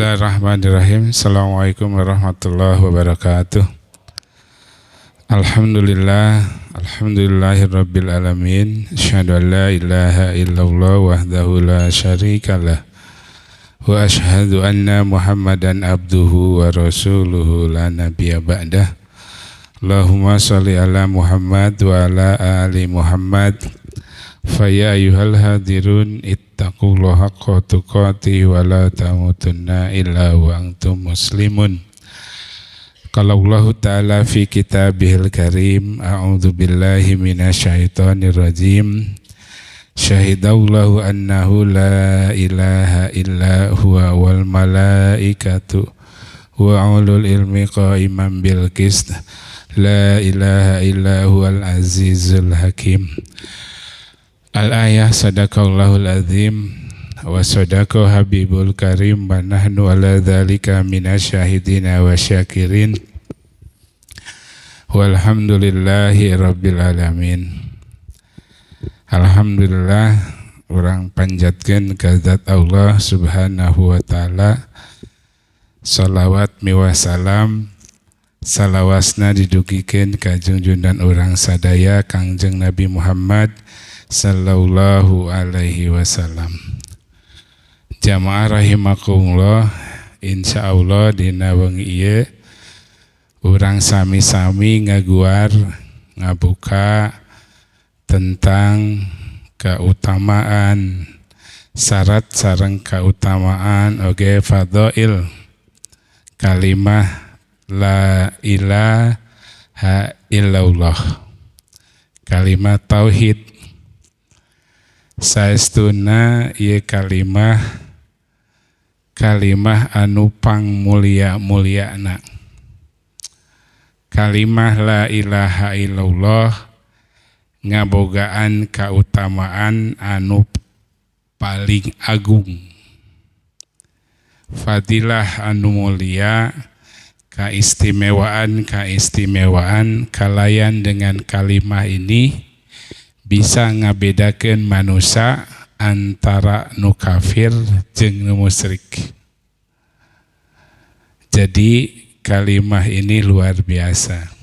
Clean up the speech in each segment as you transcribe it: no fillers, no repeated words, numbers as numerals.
Bismillahirrahmanirrahim. Assalamualaikum warahmatullahi wabarakatuh. Alhamdulillahirabbil alamin. Asyhadu an la ilaha illallah wahdahu la syarikalah. Wa asyhadu anna Muhammadan abduhu wa rasuluhu la nabiyya ba'dah. Allahumma shalli ala Muhammad wa ala ali Muhammad. Faya ayyuhal hadirun ittaqullaha haqqa tuqatih wa la tamutunna illa wa antum muslimun. Qala Allah ta'ala fi kitabihil karim, a'udzu billahi minasyaitonir rajim. Syahidallahu annahu la ilaha illa huwa wal malaikatu wa ulul ilmi qa'iman bil qist. La ilaha illa huwal azizul hakim. Al-ayah sadaqallahul azim wa sadaqa habibul karim wa nahnu ala dhalika minasyahidina wa syakirin walhamdulillahi rabbil alamin. Alhamdulillah urang panjatkeun ka zat Allah subhanahu wa ta'ala. Salawat miwa salam salawasna didugikeun ka junjungan urang sadaya Kangjeng Nabi Muhammad sallallahu alaihi wasallam. Jamaah rahimakumullah, insyaallah dina wengi ieu urang sami-sami ngaguar ngabuka tentang keutamaan syarat sareng keutamaan oge fadhail kalimah la ilaha illallah, kalimat tauhid. Saestuna ieu kalimah anu pangmulia-muliana. Kalimah la ilaha illallah ngabogaan kautamaan anu paling agung. Fadilah anu mulia, kaistimewaan kalayan dengan kalimah ini bisa ngabedakeun manusia antara nu kafir jeung nu musyrik. Jadi kalimah ini luar biasa.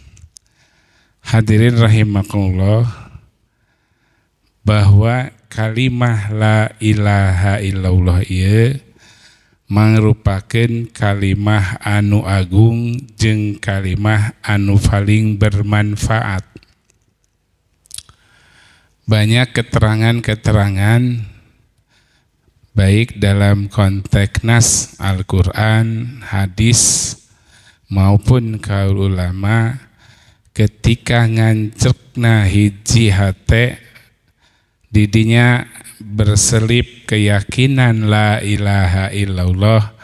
Hadirin rahimakumullah, bahwa kalimah la ilaha illallah ieu mangrupakeun kalimah anu agung jeung kalimah anu paling bermanfaat. Banyak keterangan-keterangan baik dalam konteks nas Al-Quran, hadis maupun kaul ulama ketika ngancekna hiji hate didinya berselip keyakinan la ilaha illallah,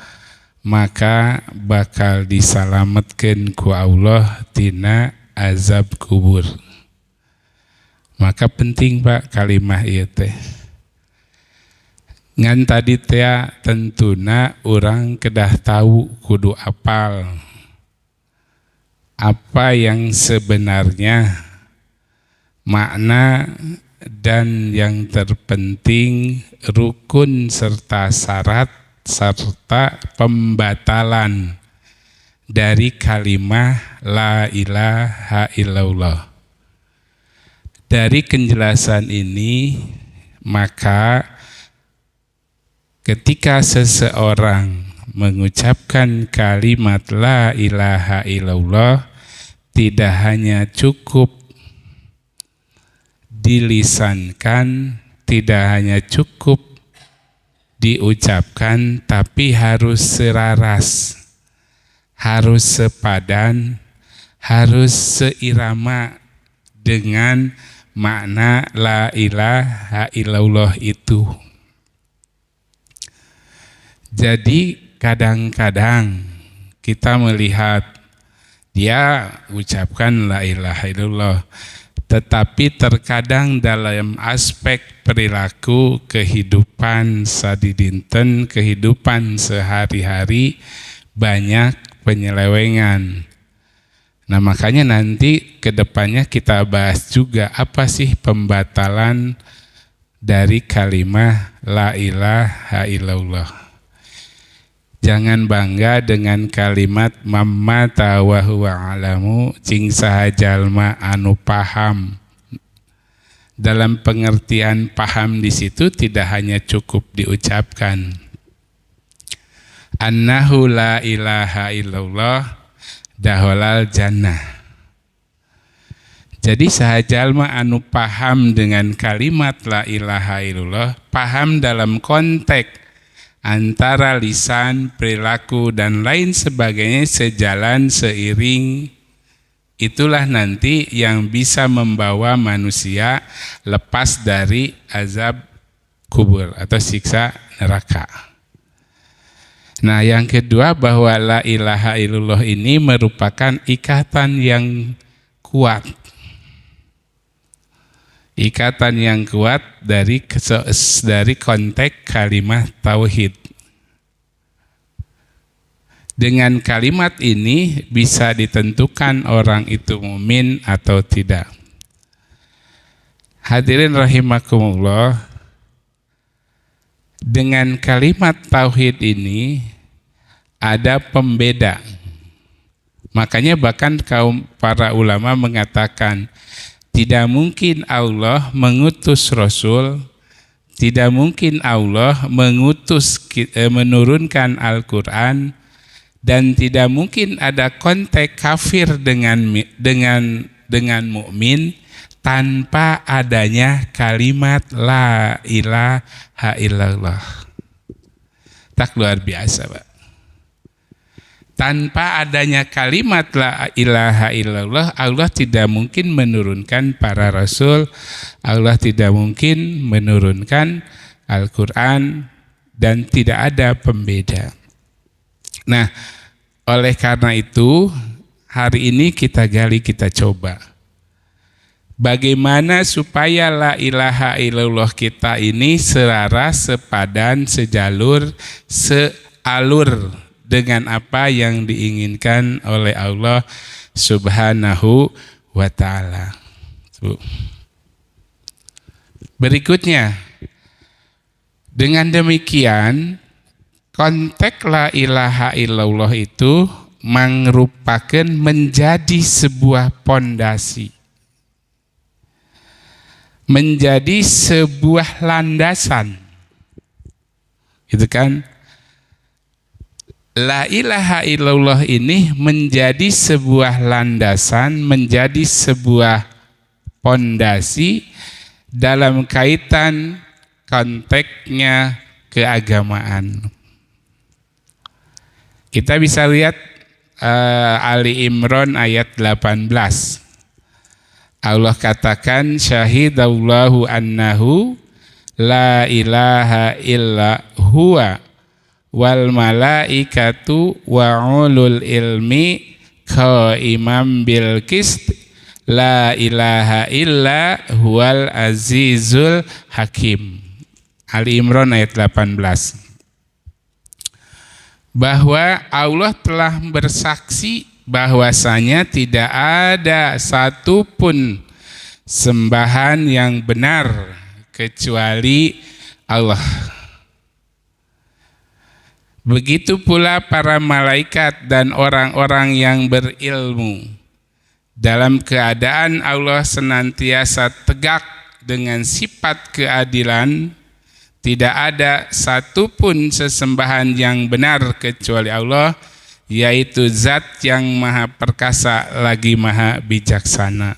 maka bakal disalametkeun ku Allah tina azab kubur. Maka penting Pak kalimah ieu teh. Ngan tadi teh tentuna urang kedah tahu kudu apal apa yang sebenarnya makna dan yang terpenting rukun serta syarat serta pembatalan dari kalimah la ilaha illallah. Dari penjelasan ini, maka ketika seseorang mengucapkan kalimat la ilaha illallah, tidak hanya cukup dilisankan, tidak hanya cukup diucapkan, tapi harus seraras, harus sepadan, harus seirama dengan makna la ilaha illallah itu. Jadi kadang-kadang kita melihat dia ucapkan la ilaha illallah, tetapi terkadang dalam aspek perilaku kehidupan sadidinten, kehidupan sehari-hari banyak penyelewengan. Nah makanya nanti kedepannya kita bahas juga apa sih pembatalan dari kalimah la ilaha illallah. Jangan bangga dengan kalimat mamata wa huwa alamu cing saha jalma anu paham. Dalam pengertian paham di situ tidak hanya cukup diucapkan annahu la ilaha illallah daholal jannah. Jadi saha jalma anu paham dengan kalimat la ilaha illallah, paham dalam konteks antara lisan, perilaku, dan lain sebagainya sejalan, seiring, itulah nanti yang bisa membawa manusia lepas dari azab kubur atau siksa neraka. Nah, yang kedua bahwa la ilaha illallah ini merupakan ikatan yang kuat. Ikatan yang kuat dari konteks kalimat tauhid. Dengan kalimat ini bisa ditentukan orang itu mukmin atau tidak. Hadirin rahimakumullah, dengan kalimat tauhid ini ada pembeda. Makanya bahkan kaum para ulama mengatakan tidak mungkin Allah mengutus Rasul, tidak mungkin Allah menurunkan Al-Quran, dan tidak mungkin ada konteks kafir dengan mukmin tanpa adanya kalimat la ilaha illallah. Tak luar biasa, Pak. Tanpa adanya kalimat la ilaha illallah, Allah tidak mungkin menurunkan para rasul, Allah tidak mungkin menurunkan Al-Quran, dan tidak ada pembeda. Nah, oleh karena itu, hari ini kita gali, kita coba. Bagaimana supaya la ilaha illallah kita ini selaras, sepadan, sejalur, sealur dengan apa yang diinginkan oleh Allah Subhanahu wa ta'ala. Berikutnya, dengan demikian konteks la ilaha illallah itu merupakan menjadi sebuah pondasi, menjadi sebuah landasan, gitu kan? La ilaha illallah ini menjadi sebuah landasan, menjadi sebuah pondasi dalam kaitan konteksnya keagamaan. Kita bisa lihat Ali Imran ayat 18. Allah katakan syahidallahu annahu la ilaha illa huwa wal malaikatu wa ulul ilmi qaimam bil qist la ilaha illa huwal azizul hakim. Ali Imran ayat 18. Bahwa Allah telah bersaksi bahwasanya tidak ada satupun sembahan yang benar kecuali Allah. Begitu pula para malaikat dan orang-orang yang berilmu. Dalam keadaan Allah senantiasa tegak dengan sifat keadilan, tidak ada satupun sesembahan yang benar kecuali Allah, yaitu zat yang maha perkasa lagi maha bijaksana.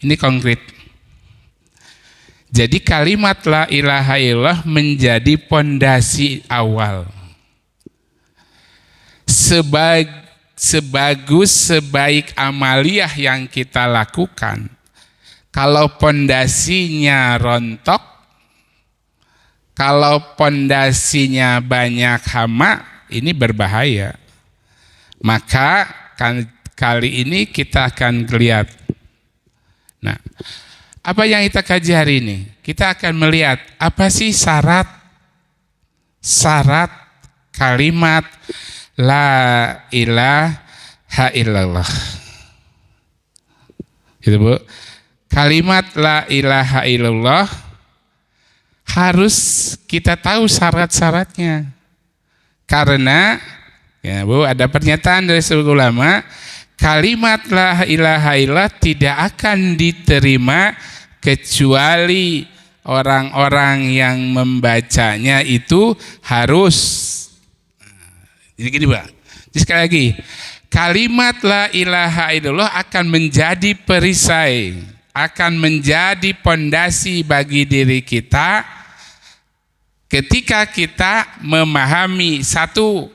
Ini konkret. Jadi kalimat la ilaha illallah menjadi pondasi awal. Sebaik amaliyah yang kita lakukan, kalau pondasinya rontok, kalau pondasinya banyak hama, ini berbahaya. Maka kali ini kita akan lihat. Nah, apa yang kita kaji hari ini? Kita akan melihat apa sih syarat kalimat la ilaha illallah. Gitu, Bu. Kalimat la ilaha illallah harus kita tahu syarat-syaratnya. Karena Ya, Bu, ada pernyataan dari seluruh ulama, kalimat la ilaha illallah tidak akan diterima kecuali orang-orang yang membacanya itu harus. Jadi gini, Pak. Jadi sekali lagi, kalimat la ilaha illallah akan menjadi perisai, akan menjadi pondasi bagi diri kita ketika kita memahami satu,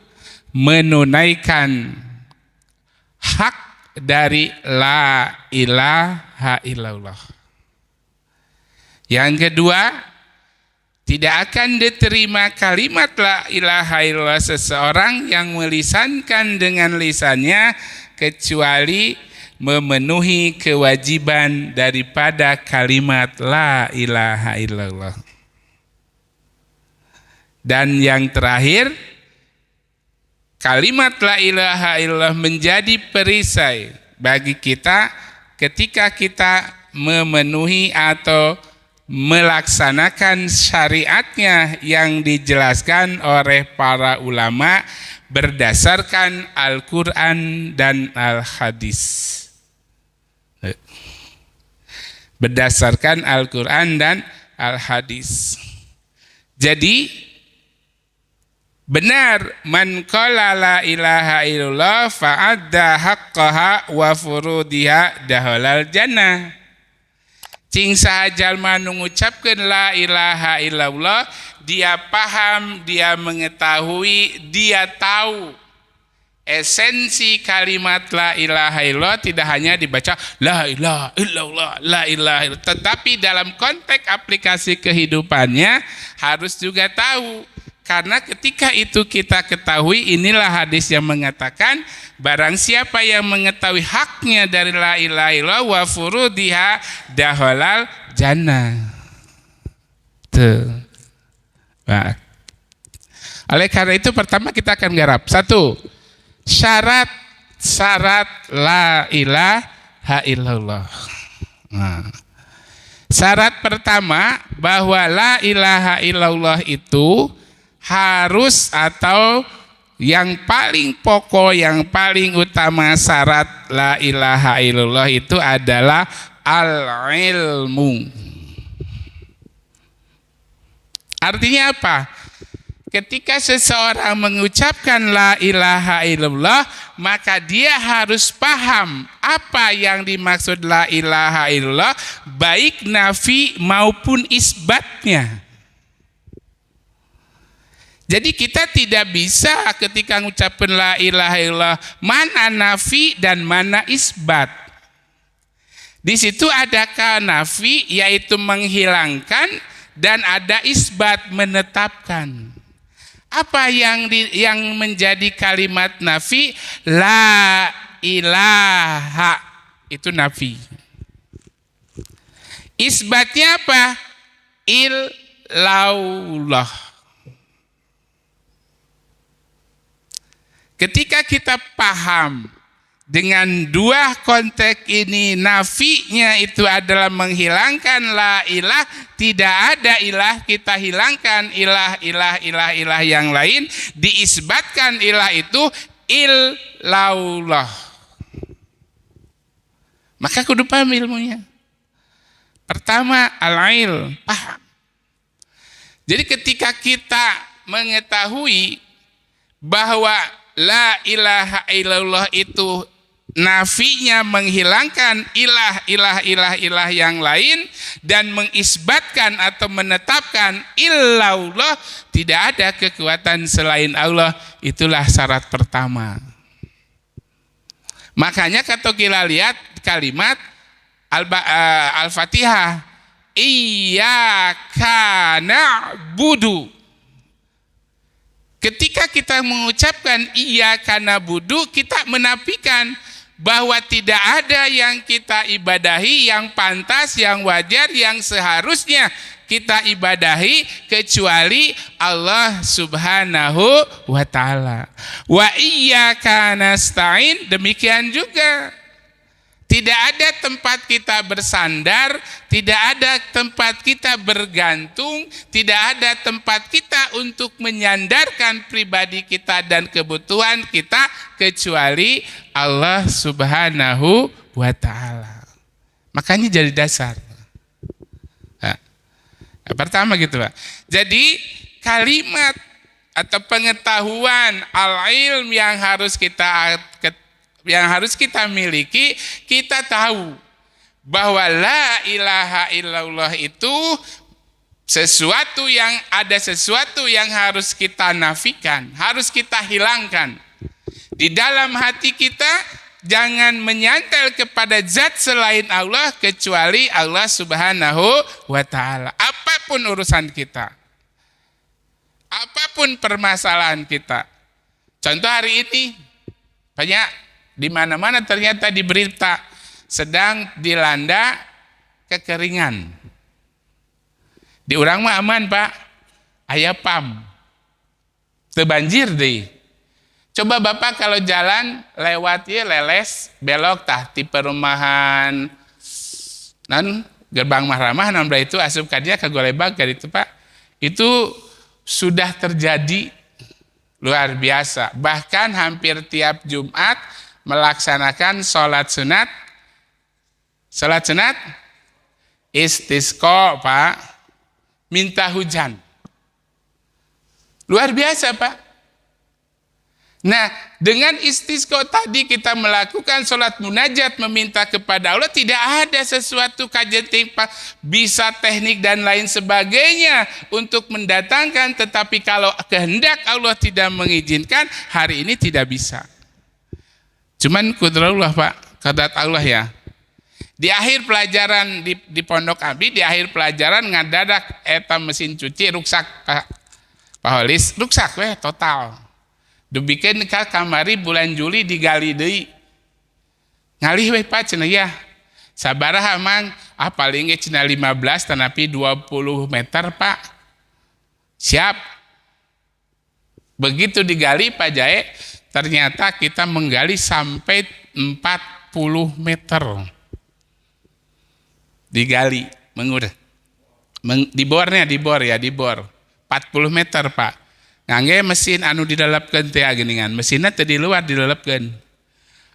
menunaikan hak dari la ilaha illallah. Yang kedua, tidak akan diterima kalimat la ilaha illallah seseorang yang melisankan dengan lisannya kecuali memenuhi kewajiban daripada kalimat la ilaha illallah. Dan yang terakhir, kalimat la ilaha illallah menjadi perisai bagi kita ketika kita memenuhi atau melaksanakan syariatnya yang dijelaskan oleh para ulama berdasarkan Al-Quran dan Al-Hadis. Berdasarkan Al-Quran dan Al-Hadis. Jadi benar, man qala la ilaha illallah fa'adda haqqaha wa furudiha dahalal jannah. Cing sahajal mengucapkan la ilaha illallah, dia paham, dia mengetahui, dia tahu esensi kalimat la ilaha illallah tidak hanya dibaca la ilaha illallah, la ilaha illallah, tetapi dalam konteks aplikasi kehidupannya harus juga tahu. Karena ketika itu kita ketahui, inilah hadis yang mengatakan barang siapa yang mengetahui haknya dari la ilaha illallah wa furudiha dahalal jannah. Tuh. Nah. Oleh karena itu pertama kita akan garap. Satu, syarat la ilaha illallah. Nah. Syarat pertama bahwa la ilaha illallah itu harus atau yang paling pokok, yang paling utama syarat la ilaha illallah itu adalah al-ilmu. Artinya apa? Ketika seseorang mengucapkan la ilaha illallah, maka dia harus paham apa yang dimaksud la ilaha illallah, baik nafi maupun isbatnya. Jadi kita tidak bisa ketika mengucapkan la ilaha illallah mana nafi dan mana isbat. Di situ ada nafi yaitu menghilangkan dan ada isbat menetapkan. Apa yang menjadi kalimat nafi? La ilaha itu nafi. Isbatnya apa? Illallah. Ketika kita paham dengan dua konteks ini, nafinya itu adalah menghilangkan la ilah, tidak ada ilah, kita hilangkan ilah yang lain, diisbatkan ilah itu illallah. Maka kudu paham ilmunya. Pertama al-ilm, paham. Jadi ketika kita mengetahui bahwa la ilaha illallah itu nafinya menghilangkan ilah yang lain dan mengisbatkan atau menetapkan illallah, tidak ada kekuatan selain Allah, itulah syarat pertama. Makanya kalau kita lihat kalimat Al-Fatihah, iyyaka na'budu. Ketika kita mengucapkan iyyaka na'budu, kita menafikan bahwa tidak ada yang kita ibadahi yang pantas, yang wajar, yang seharusnya kita ibadahi kecuali Allah Subhanahu wa ta'ala. Wa iyyaka nasta'in, demikian juga Tidak ada tempat kita bersandar, tidak ada tempat kita bergantung, tidak ada tempat kita untuk menyandarkan pribadi kita dan kebutuhan kita kecuali Allah Subhanahu wa ta'ala. Makanya jadi dasar. Nah, pertama gitu Pak. Jadi kalimat atau pengetahuan al-ilm yang harus kita miliki, kita tahu bahwa la ilaha illallah itu sesuatu yang harus kita nafikan, harus kita hilangkan. Di dalam hati kita jangan menyantel kepada zat selain Allah kecuali Allah Subhanahu wa ta'ala. Apapun urusan kita, apapun permasalahan kita. Contoh hari ini banyak di mana-mana ternyata di berita sedang dilanda kekeringan. Di urang mah aman Pak, aya PAM, teu banjir deh. Coba Bapak kalau jalan lewat ya leles belok tah ti perumahan nan Gerbang Mahramah nan itu asup ka dia ka Golebag ka ditu Pak. Itu sudah terjadi luar biasa. Bahkan hampir tiap Jumat melaksanakan sholat sunat istisqa Pak, minta hujan. Luar biasa Pak. Nah, dengan istisqa tadi kita melakukan sholat munajat meminta kepada Allah, tidak ada sesuatu kajian bisa teknik dan lain sebagainya untuk mendatangkan, tetapi kalau kehendak Allah tidak mengizinkan, hari ini tidak bisa. Cuman kudrallah Pak, kehendak Allah ya. Di akhir pelajaran di Pondok Abi, di akhir pelajaran ngadadak eta mesin cuci ruksak Pak Holis, ruksak weh total. Dibikeun ka kamari bulan Juli digali deui. Ngalih we Pak cenah ya. Sabaraha mang paling ge cenah 15 tanapi 20 meter Pak. Siap. Begitu digali Pak Jae, ternyata kita menggali sampai 40 meter. Digali, dibor 40 meter Pak. Ngangge mesin anu didalepkeun teh geuningan, mesinna teh di luar didalepkeun.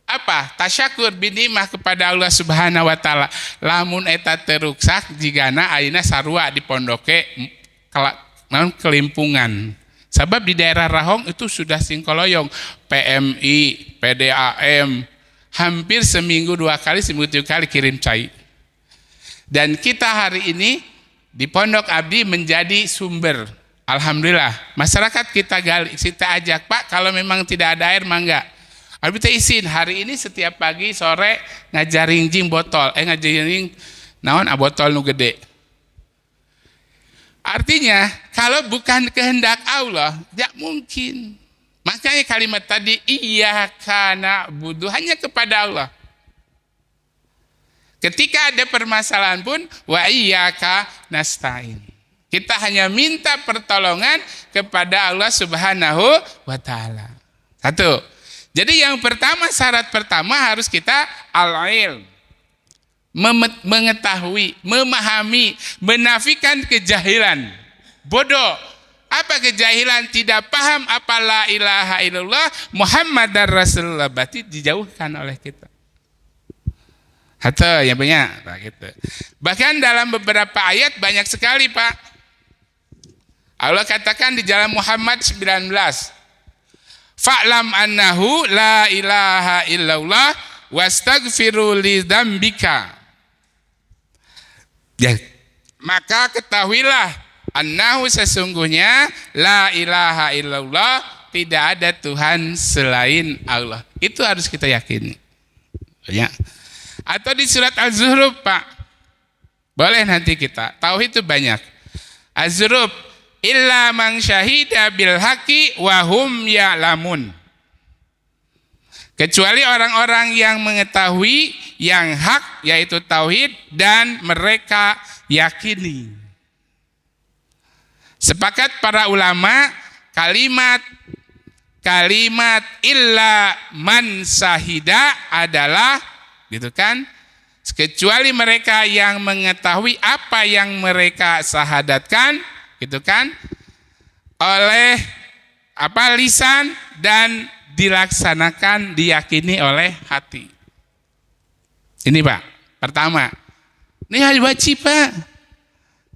Apa? Tasyakur binimah kepada Allah Subhanahu wa taala. Lamun eta teu ruksak jigana ayeuna sarua di pondoke kelimpungan. Sebab di daerah Rahong itu sudah singkoloyong, PMI, PDAM, hampir seminggu 2 kali, seminggu 3 kali kirim cai. Dan kita hari ini di Pondok Abdi menjadi sumber. Alhamdulillah, masyarakat kita ajak Pak, kalau memang tidak ada air mangga. Abdi teh izin hari ini setiap pagi sore ngajaring jing botol, ngajaring naon botol nu gede. Artinya kalau bukan kehendak Allah, tidak mungkin. Makanya kalimat tadi iyyaka na'budu, hanya kepada Allah. Ketika ada permasalahan pun wa iyyaka nasta'in. Kita hanya minta pertolongan kepada Allah Subhanahu wa ta'ala. Satu. Jadi yang pertama, syarat pertama harus kita al-ilm. Mengetahui, memahami, menafikan kejahilan. Bodoh. Apa kejahilan? Tidak paham apa la ilaha illallah Muhammadar Rasulullah. Berarti dijauhkan oleh kita. Atau yang banyak. Gitu. Bahkan dalam beberapa ayat banyak sekali Pak. Allah katakan di dalam Muhammad 19. Fa'lam annahu la ilaha illallah wastaghfiru li dzambika. Ya, maka ketahuilah annahu sesungguhnya la ilaha illallah tidak ada Tuhan selain Allah. Itu harus kita yakini. Ya. Atau di surat Az-Zukhruf Pak. Boleh nanti kita. Tauhid itu banyak. Az-Zukhruf illa man syahida bil haqqi wa hum ya'lamun. Kecuali orang-orang yang mengetahui yang hak yaitu tauhid dan mereka yakini. Sepakat para ulama kalimat illa man syahida adalah gitu kan? Kecuali mereka yang mengetahui apa yang mereka syahadatkan, gitu kan? Oleh lisan dan dilaksanakan, diyakini oleh hati. Ini Pak, pertama. Ini wajib Pak.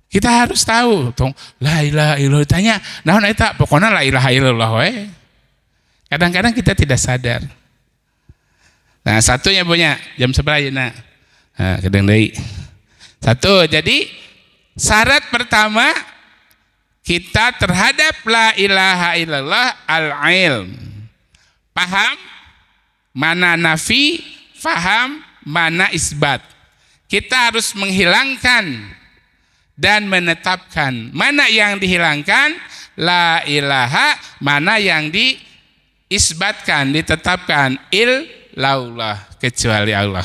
Kita harus tahu. La ilaha illallah tanya, naon eta? Pokoknya la ilaha illallah we. Kadang-kadang kita tidak sadar. Nah, satunya punya jam seberapa nah. Nah, kadang deui. Satu, jadi syarat pertama kita terhadap la ilaha illallah al-ilm. Paham mana nafi, paham mana isbat. Kita harus menghilangkan dan menetapkan. Mana yang dihilangkan? La ilaha, mana yang diisbatkan, ditetapkan illallah, kecuali Allah.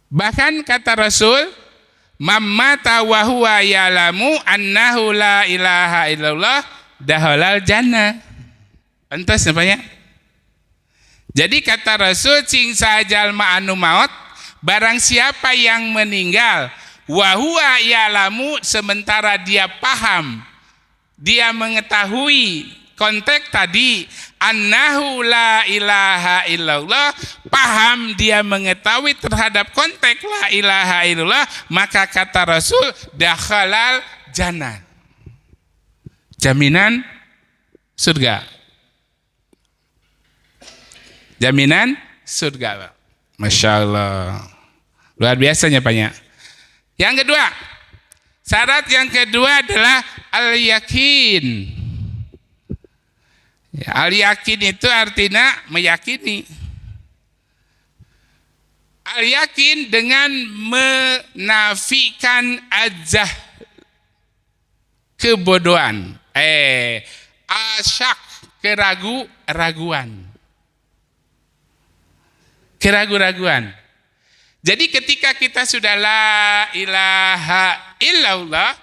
Bahkan kata Rasul, "Mammata wa huwa ya'lamu annahu la ilaha illallah dakhalal jannah." Pantas namanya. Jadi kata Rasul, cing sajal ma'anu maut, barang siapa yang meninggal wa huwa ya'lamu, sementara dia paham, dia mengetahui konteks tadi, annahu la ilaha illallah, paham dia mengetahui terhadap konteks la ilaha illallah, maka kata Rasul dakhalal jannah, jaminan surga, jaminan surga. Masya Allah, luar biasanya banyak. Yang kedua, syarat yang kedua adalah al-yakin. Ya, al-yakin itu artinya meyakini. Al-yakin dengan menafikan ajah kebodohan. Asyak, keraguan. Keraguan. Jadi ketika kita sudah la ilaha illallah,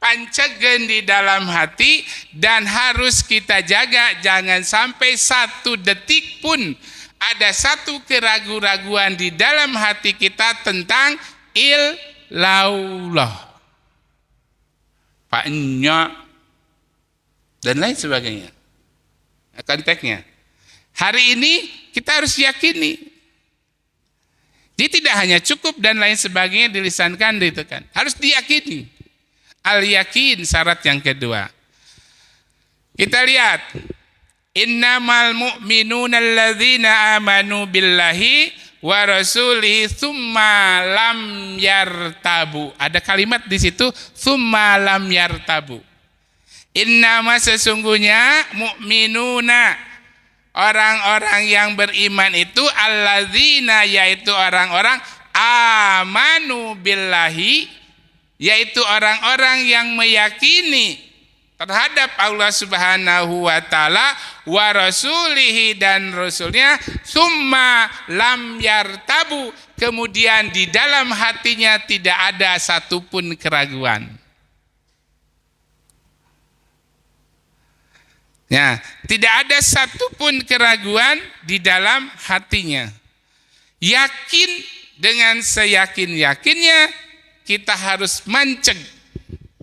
pancegen di dalam hati, dan harus kita jaga jangan sampai satu detik pun ada satu keraguan di dalam hati kita tentang illallah, paknya dan lain sebagainya. Konteksnya hari ini kita harus yakini. Jadi tidak hanya cukup dan lain sebagainya dilisankan gitu kan, harus diyakini. Al-yakin syarat yang kedua. Kita lihat, innamal mu'minuna alladzina amanu billahi wa rasulihi tsumma lam yartabu. Ada kalimat di situ, tsumma lam yartabu. Innama, sesungguhnya, mu'minuna, orang-orang yang beriman itu, alladzina, yaitu orang-orang amanu billahi, yaitu orang-orang yang meyakini terhadap Allah Subhanahu wa taala, wa rasulihi, dan rasulnya, summa lam yartabu, kemudian di dalam hatinya tidak ada satupun keraguan. Ya, tidak ada satupun keraguan di dalam hatinya. Yakin dengan seyakin-yakinnya kita harus manceg.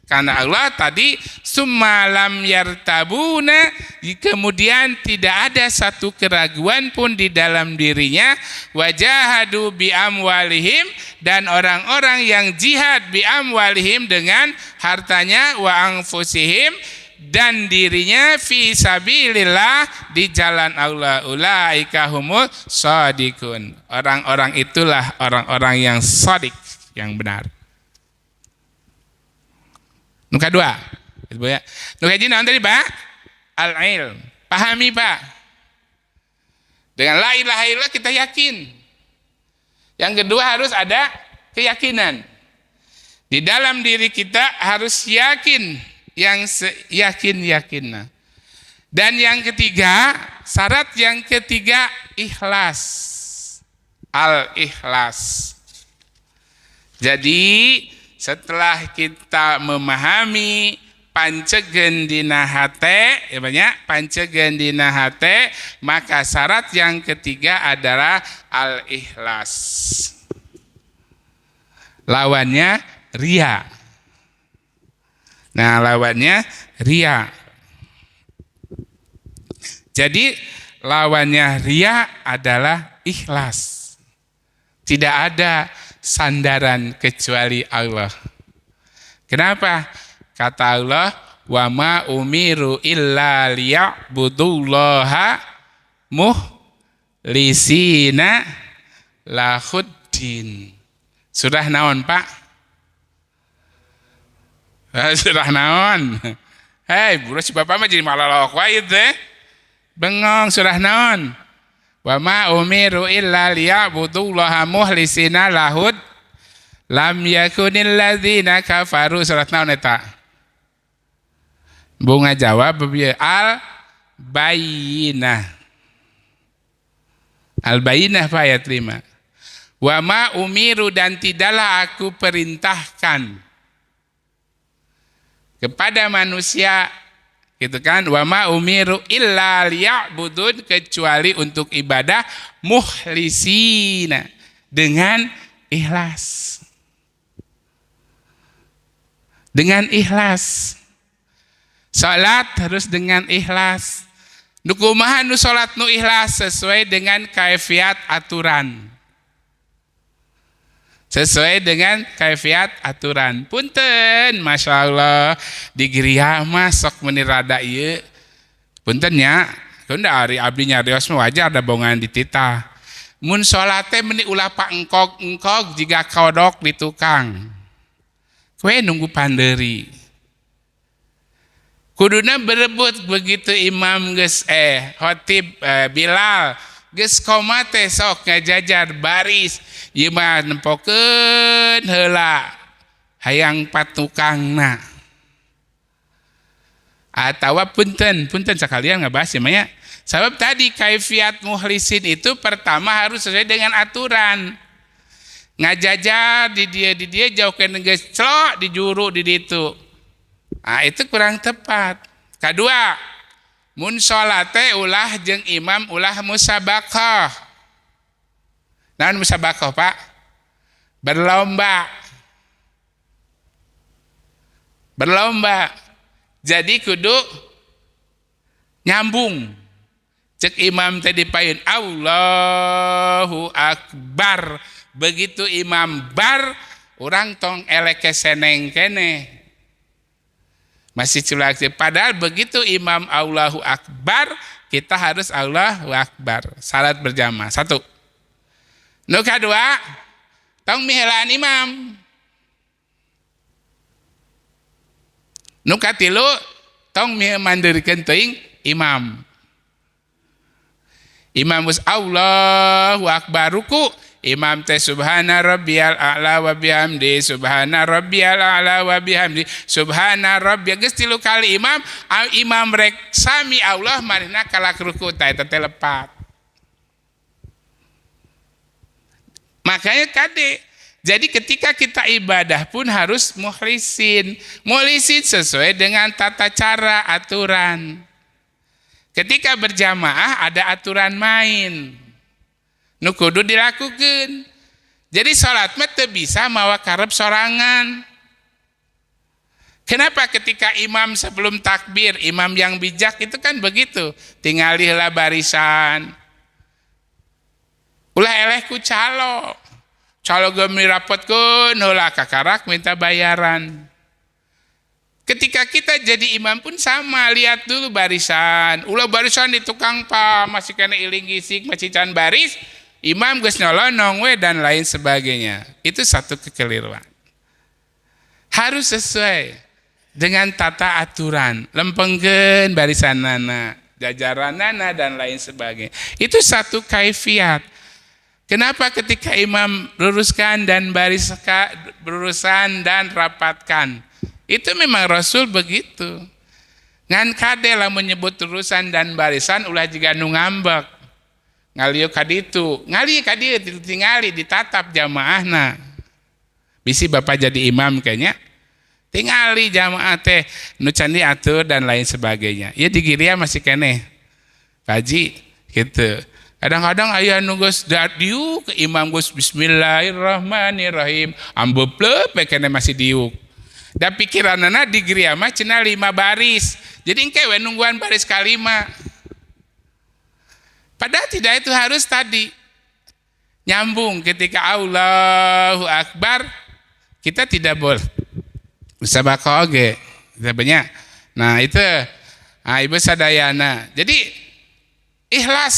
Karena Allah tadi summa lam yartabuna, kemudian tidak ada satu keraguan pun di dalam dirinya. Wajahadu bi amwalihim, dan orang-orang yang jihad bi amwalihim dengan hartanya, wa anfusihim, dan dirinya, fi sabilillah, di jalan Allah, ulaika humul shadiqun, orang-orang itulah orang-orang yang shadiq, yang benar. Nuka dua, nuka jina tadi Pak, al-ilm, pahami Pak. Dengan la ilaha illallah kita yakin. Yang kedua harus ada keyakinan. Di dalam diri kita harus yakin, yang yakin-yakinna. Dan yang ketiga, syarat yang ketiga, ikhlas. Al-ikhlas. Jadi setelah kita memahami pancegeun dina hate, ya banyak pancegeun dina hate, maka syarat yang ketiga adalah al-ikhlas. Lawannya ria. Nah, lawannya ria. Jadi lawannya ria adalah ikhlas. Tidak ada sandaran kecuali Allah. Kenapa? Kata Allah, wa ma umiru illa liya'budullaha mukhlisina lahuddin. Surah naon, Pak? Surah naon? Hei, buru si Bapak mah jadi malalok wae teh. Bengong surah naon? Wa ma umiru illa liya'budullaha mukhlisina lahud lam yakunil ladzina kafaru. Surat naon eta? Bunga jawab al-bayyinah. Al-bayyinah ayat 5. Wa ma umiru, dan tidaklah aku perintahkan kepada manusia, gitu kan, wa ma umiru illa liya'budun, kecuali untuk ibadah mukhlisina, dengan ikhlas. Dengan ikhlas. Salat harus dengan ikhlas. Nu kumaha nu salat nu ikhlas? Sesuai dengan kaifiat aturan. Sesuai dengan kaifiat aturan. Punten, Masya Allah, di geria mah sok meni rada ieu. Punten nya, kunda ari abdi nyarios mah wajar da bongan dititah. Mun salat teh meni ulah paengkog-engkog jiga kodok di tukang. Kue nunggu panderi. Kuduna berebut begitu imam geus khotib Bilal geus koma teh sok ngajajar baris, ieu mah nempokeun heula hayang patukangna. Atawa punten sekalian ngabahas ya maya. Sebab tadi kaifiat mukhlisin itu pertama harus sesuai dengan aturan. Ngajajar di dia jauhkeun geus celok di juru di ditu. Nah, itu kurang tepat. Kedua, mun sholat teh ulah jeung imam ulah musabaqah. Naon musabaqah, Pak? Berlomba. Jadi kudu nyambung. Cek imam teh dipayun Allahu Akbar. Begitu imam bar, urang tong eleke seneng kene. Masih culak. Padahal begitu imam Allahu Akbar, kita harus Allahu Akbar. Salat berjamaah. Satu. Nu kadua, tong mihelaan imam. Nu katilu, tong mandirikan teuing imam. Imam mus Allahu Akbar ruku. Imam teh subhana rabbiyal a'la wa bihamdi, subhana rabbiyal a'la wa bihamdi, subhana rabbiyal, geus 3 kali imam rek sami Allah marina kalak ruku teh teh lepat. Makanya kade, jadi ketika kita ibadah pun harus mukhlisin sesuai dengan tata cara aturan. Ketika berjamaah ada aturan main. Nu kudu dilakukan. Jadi salat mah teu bisa mawa karep sorangan. Kenapa ketika imam sebelum takbir, imam yang bijak itu kan begitu, tingali heula barisan. Ulah eleh ku calo ge mirapetkeun heula kakarak minta bayaran. Ketika kita jadi imam pun sama, lihat dulu barisan. Ulah barisan di tukang pa masih kena iling gisik, masih can baris. Imam geus nolonong we dan lain sebagainya. Itu satu kekeliruan. Harus sesuai dengan tata aturan, lempengkeun barisanana, jajaranana dan lain sebagainya. Itu satu kaifiat. Kenapa ketika imam luruskan dan berurusan dan rapatkan? Itu memang Rasul begitu. Ngan kade lah menyebut urusan dan barisan ulah juga nu ngambek. Ngalieu kaditu, kadieu tingali ditatap jamaahna. Bisi Bapak jadi imam kayaknya. Tingali jamaah teh nu can diatur dan lain sebagainya. Ya di Giria masih keneh. Kaji gitu. Kadang-kadang aya nu geus diuk ke imam geus bismillahirrahmanirrahim. Ambepleup keneh masih diuk. Da pikiranna di Giria mah cenah 5 baris. Jadi engke we nungguan baris kalima. Padahal tidak itu harus tadi nyambung ketika Allahu Akbar kita tidak boleh sabaqah oge banyak. Nah itu ibu sadayana. Jadi ikhlas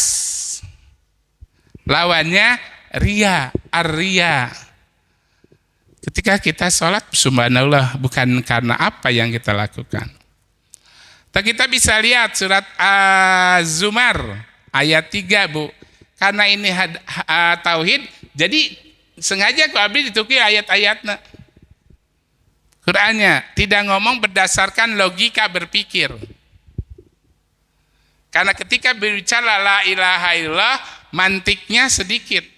lawannya ria, ar-ria. Ketika kita sholat subhanallah bukan karena apa yang kita lakukan. Kita bisa lihat surat Az-Zumar ayat 3 Bu. Karena ini tauhid, jadi sengaja ku abdi dituki ayat-ayatnya. Qur'annya tidak ngomong berdasarkan logika berpikir. Karena ketika berbicara la ilaha illallah, mantiknya sedikit.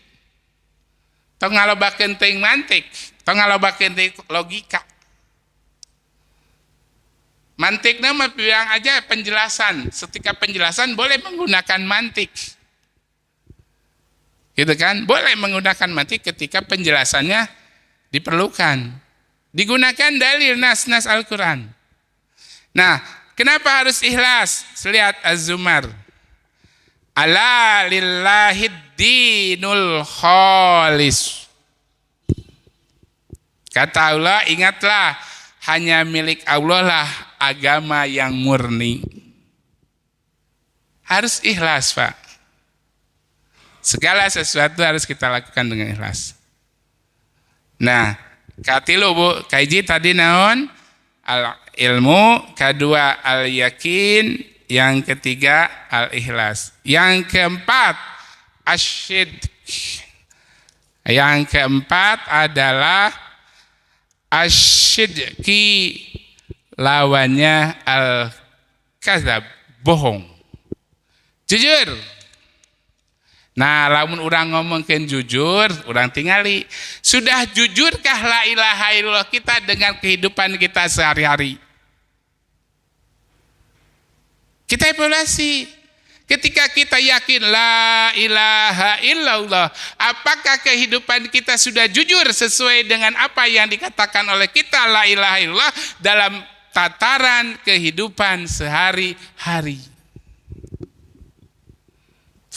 Tong ngalobakeun teuing mantik, tong ngalobakeun teuing logika. Mantiknya mah bilang aja penjelasan. Ketika penjelasan boleh menggunakan mantik. Gitu kan? Boleh menggunakan mantik ketika penjelasannya diperlukan. Digunakan dalil nas-nas Al-Quran. Nah, kenapa harus ikhlas? Lihat Az-Zumar. Ala lillahid dinul khalis. Kata Allah, ingatlah, hanya milik Allah lah agama yang murni. Harus ikhlas, Pak. Segala sesuatu harus kita lakukan dengan ikhlas. Nah, katilu Bu, kaiji tadi naon? Al-ilmu, kedua al-yakin, yang ketiga al-ikhlas. Yang keempat asyidq. Yang keempat adalah asyidqi, lawannya al-kadzab, bohong. Jujur. Nah, lamun urang ngomongkeun jujur, urang tingali. Sudah jujurkah la ilaha illallah kita dengan kehidupan kita sehari-hari? Kita evaluasi. Ketika kita yakin la ilaha illallah, apakah kehidupan kita sudah jujur sesuai dengan apa yang dikatakan oleh kita la ilaha illallah dalam tataran kehidupan sehari-hari?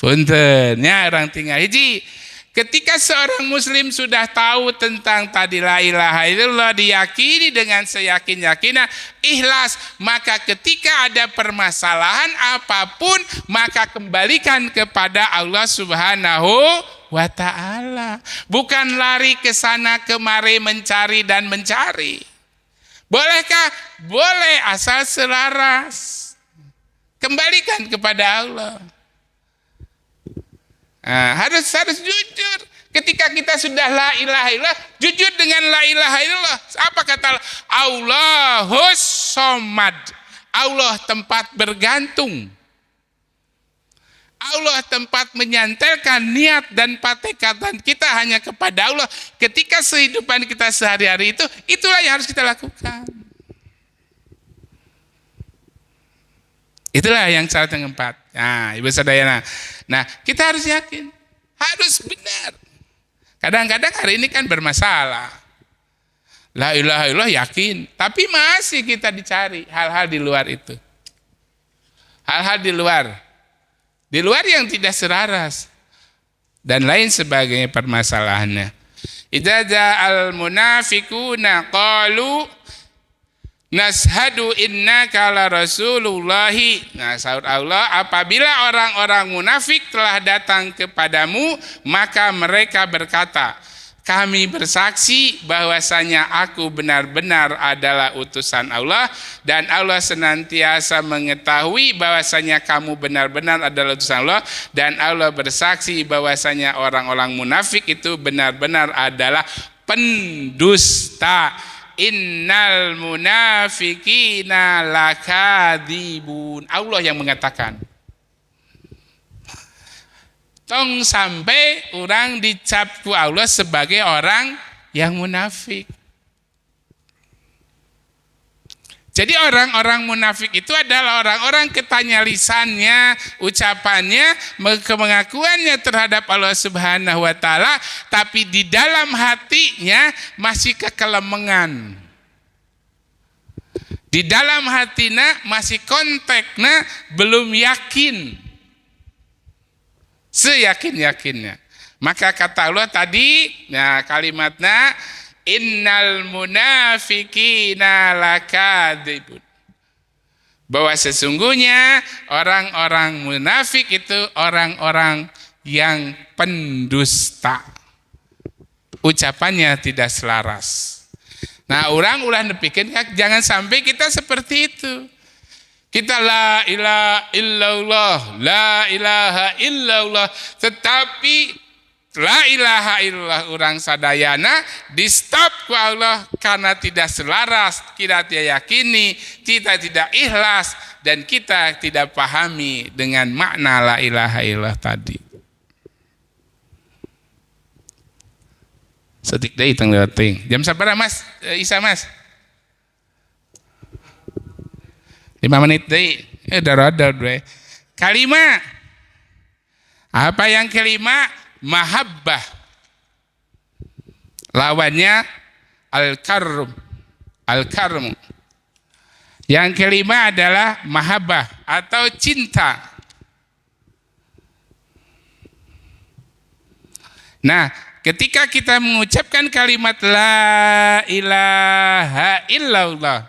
Punten, ya orang tinggal hiji. Ketika seorang muslim sudah tahu tentang tadi la ilaha illallah, diyakini dengan seyakin-yakinan, ikhlas, maka ketika ada permasalahan apapun, maka kembalikan kepada Allah Subhanahu wa ta'ala. Bukan lari ke sana kemari mencari dan mencari. Bolehkah? Boleh, asal selaras. Kembalikan kepada Allah. Nah, harus jujur. Ketika kita sudah la ilaha illallah, jujur dengan la ilaha illallah. Apa kata Allahus somad? Allah tempat bergantung. Allah tempat menyantelkan niat dan patekatan kita hanya kepada Allah. Ketika kehidupan kita sehari-hari itu, itulah yang harus kita lakukan. Itulah yang syarat yang keempat. Nah, Ibu Sadayana. Nah, kita harus yakin. Harus benar. Kadang-kadang hari ini kan bermasalah. La ilaha illallah yakin. Tapi masih kita dicari hal-hal di luar itu. Hal-hal di luar. Di luar yang tidak selaras. Dan lain sebagainya permasalahannya. Idza ja'al munafiquna qalu nashhadu innaka la rasulullahi. Nah, sahut Allah, apabila orang-orang munafik telah datang kepadamu, maka mereka berkata, kami bersaksi bahwasanya aku benar-benar adalah utusan Allah, dan Allah senantiasa mengetahui bahwasanya kamu benar-benar adalah utusan Allah, dan Allah bersaksi bahwasanya orang-orang munafik itu benar-benar adalah pendusta. Innal munafiqina lakadzibun. Allah yang mengatakan. Tong sampai orang dicap ku Allah sebagai orang yang munafik. Jadi orang-orang munafik itu adalah orang-orang ketanya lisannya, ucapannya, pengakuannya terhadap Allah Subhanahu wa taala, tapi di dalam hatinya masih kekelemengan. Di dalam hatinya masih konteknya belum yakin. Seyakin-yakinnya. Maka kata Allah tadi, nah kalimatnya innal munafiqina lakadzibun. Bahwa sesungguhnya orang-orang munafik itu orang-orang yang pendusta. Ucapannya tidak selaras. Nah, orang ulah nepikeun jangan sampai kita seperti itu. Kita la ilaha illallah, la ilaha illallah, tetapi la ilaha illallah orang sadayana di stop ku Allah karena tidak selaras, kita tidak yakini, kita tidak ikhlas, dan kita tidak pahami dengan makna la ilaha illallah tadi. Setik deui teng leuting. Jam sabaraha Mas? Isa Mas? 5 menit deui. Udah we. Kalima. Apa yang kelima? Mahabbah. Lawannya al-karm. Al-karm. Yang kelima adalah mahabbah atau cinta. Nah, ketika kita mengucapkan kalimat la ilaha illallah,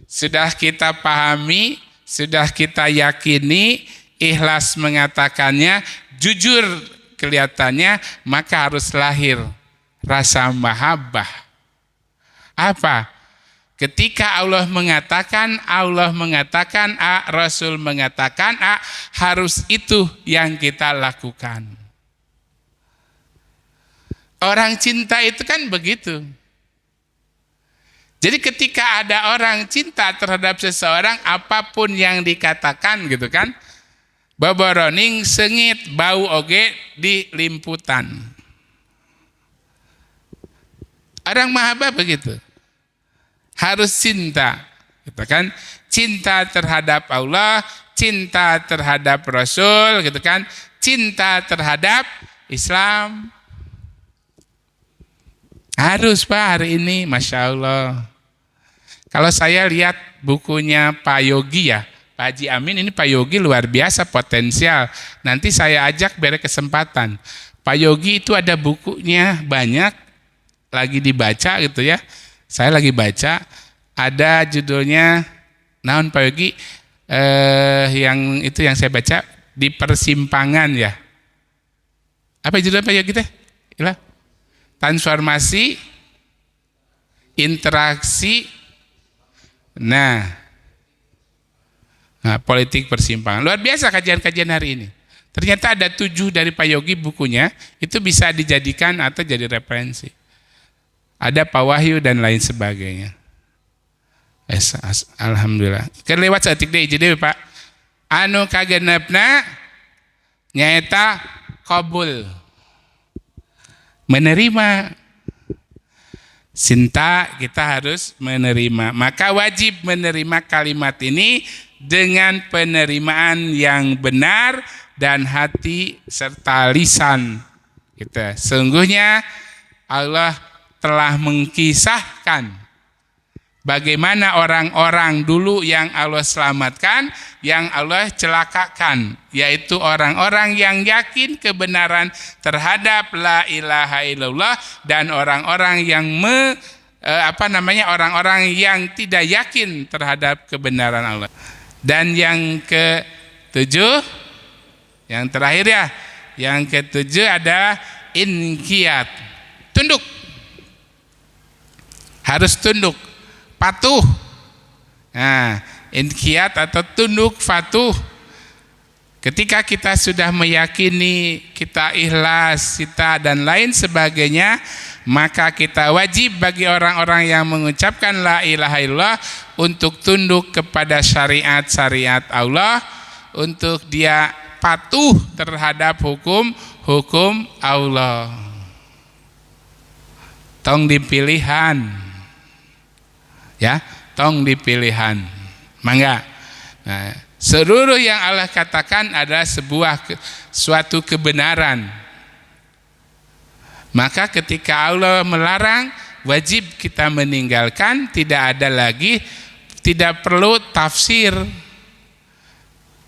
sudah kita pahami, sudah kita yakini, ikhlas mengatakannya, jujur kelihatannya, maka harus lahir rasa mahabbah. Apa? Ketika Allah mengatakan A, Rasul mengatakan A, harus itu yang kita lakukan. Orang cinta itu kan begitu. Jadi ketika ada orang cinta terhadap seseorang, apapun yang dikatakan gitu kan, baboroning sengit bau oge di limputan. Orang mahabbah begitu. Harus cinta, gitu kan? Cinta terhadap Allah, cinta terhadap Rasul, gitu kan? Cinta terhadap Islam. Harus Pak hari ini, Masya Allah. Kalau saya lihat bukunya Pak Yogi ya, Pak Haji Amin, ini Pak Yogi luar biasa potensial. Nanti saya ajak beri kesempatan. Pak Yogi itu ada bukunya banyak, lagi dibaca gitu ya. Saya lagi baca, ada judulnya, naon Pak Yogi, yang itu yang saya baca, di persimpangan ya. Apa judulnya Pak Yogi teh? Ilah. Transformasi, interaksi, nah, politik persimpangan. Luar biasa kajian-kajian hari ini. Ternyata ada 7 dari Pak Yogi bukunya, itu bisa dijadikan atau jadi referensi. Ada Pak Wahyu dan lain sebagainya. Alhamdulillah. Kelewat satik deh, jadi Pak. Anu kagenepna nyaeta qabul. Menerima. Cinta kita harus menerima. Maka wajib menerima kalimat ini dengan penerimaan yang benar dan hati serta lisan kita. Sungguhnya Allah telah mengkisahkan bagaimana orang-orang dulu yang Allah selamatkan, yang Allah celakakan, yaitu orang-orang yang yakin kebenaran terhadap la ilaha illallah dan orang-orang yang orang-orang yang tidak yakin terhadap kebenaran Allah. Dan yang ketujuh, yang terakhir ya, yang ketujuh adalah inqiyat, tunduk. Harus tunduk. Patuh. Nah, inqiyat atau tunduk, patuh. Ketika kita sudah meyakini, kita ikhlas, kita dan lain sebagainya, maka kita wajib bagi orang-orang yang mengucapkan la ilaha illallah untuk tunduk kepada syariat-syariat Allah, untuk dia patuh terhadap hukum Allah. Tong dipilihan. Ya, tong dipilihan. Mangga. Nah, seluruh yang Allah katakan adalah suatu kebenaran. Maka ketika Allah melarang, wajib kita meninggalkan, tidak perlu tafsir.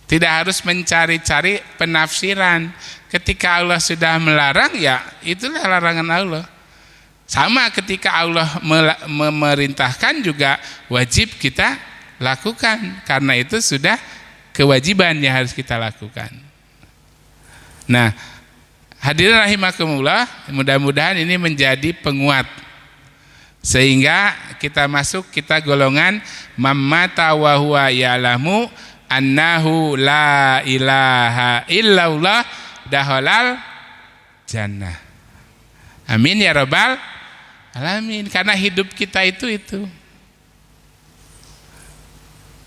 Tidak harus mencari-cari penafsiran. Ketika Allah sudah melarang, ya itulah larangan Allah. Sama ketika Allah memerintahkan juga wajib kita lakukan. Karena itu sudah kewajiban yang harus kita lakukan. Nah, hadirin rahimakumullah, mudah-mudahan ini menjadi penguat. Sehingga kita golongan mammata wa huwa ya'lamu annahu la ilaha illallah daholal jannah. Amin ya rabbal alamin. Karena hidup kita itu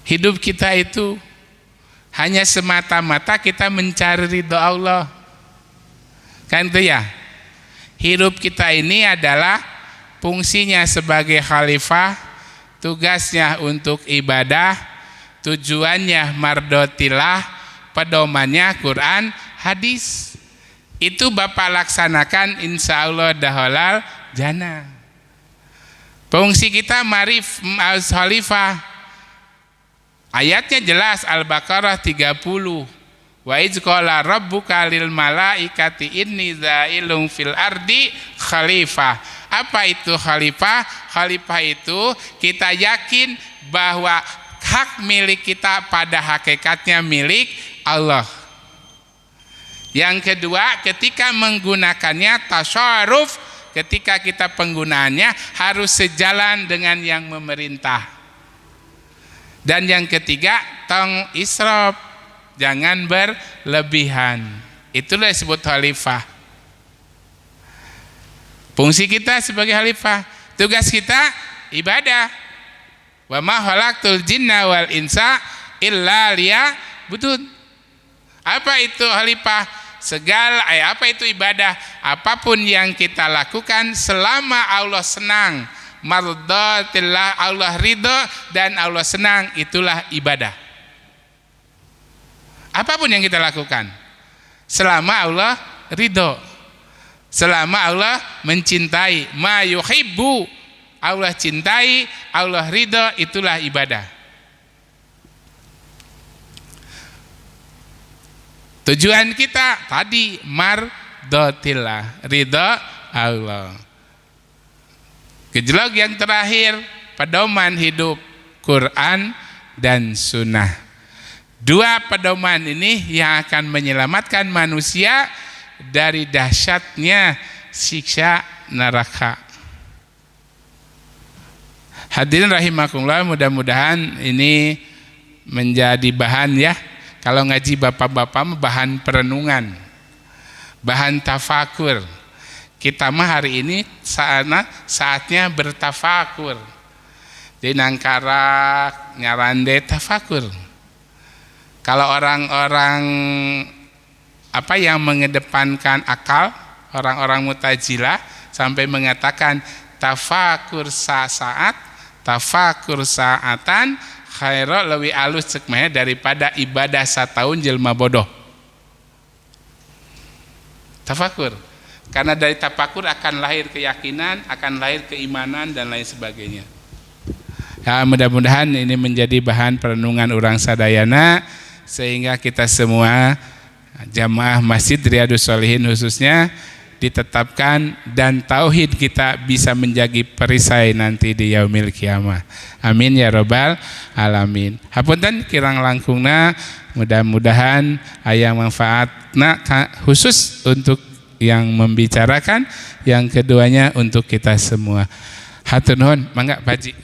hidup kita itu hanya semata-mata kita mencari ridho Allah, kan itu ya. Hidup kita ini adalah fungsinya sebagai khalifah, tugasnya untuk ibadah, tujuannya mardotilah, pedomannya Quran, hadis. Itu Bapak laksanakan, insya Allah daholal jannah. Fungsi kita marif khalifah. Ayatnya jelas, Al-Baqarah 30. Wa iz qala rabbuka lil malaikati inni dza'ilun fil ardi khalifah. Apa itu khalifah? Khalifah itu kita yakin bahwa hak milik kita pada hakikatnya milik Allah. Yang kedua, ketika menggunakannya tasyarruf, ketika kita penggunaannya harus sejalan dengan yang memerintah. Dan yang ketiga, tong israf, jangan berlebihan. Itulah disebut khalifah. Fungsi kita sebagai khalifah, tugas kita ibadah. Wa ma khalaqtul jinna wal insa illa liya'budun. Apa itu khalifah? Apa itu ibadah? Apapun yang kita lakukan selama Allah senang, mardatillah, Allah ridho dan Allah senang, itulah ibadah. Apapun yang kita lakukan selama Allah ridho, selama Allah mencintai, ma yuhibbu, Allah cintai, Allah ridho, itulah ibadah. Tujuan kita tadi mardotillah, ridho Allah. Gejolak yang terakhir, pedoman hidup Quran dan Sunnah. Dua pedoman ini yang akan menyelamatkan manusia dari dahsyatnya siksa neraka. Hadirin rahimakumullah, mudah-mudahan ini menjadi bahan ya. Kalau ngaji bapak-bapak bahan perenungan, bahan tafakur. Kita mah hari ini saatnya bertafakur. Di nangkara nyarande tafakur. Kalau orang-orang yang mengedepankan akal, orang-orang Mu'tazilah sampai mengatakan tafakur saat, tafakur saatan khairul lebih alus cekmeh daripada ibadah satahun jelma bodoh. Tafakur, karena dari tafakur akan lahir keyakinan, akan lahir keimanan dan lain sebagainya. Ya, mudah-mudahan ini menjadi bahan perenungan orang sadayana sehingga kita semua jamaah Masjid Riyadhus Shalihin khususnya ditetapkan dan tauhid kita bisa menjadi perisai nanti di yaumil kiamah. Amin ya rabbal alamin. Hapunten kirang langkungna, mudah-mudahan aya manfaatna khusus untuk yang membicarakan, yang keduanya untuk kita semua. Hatur nuhun, mangga Pak Haji.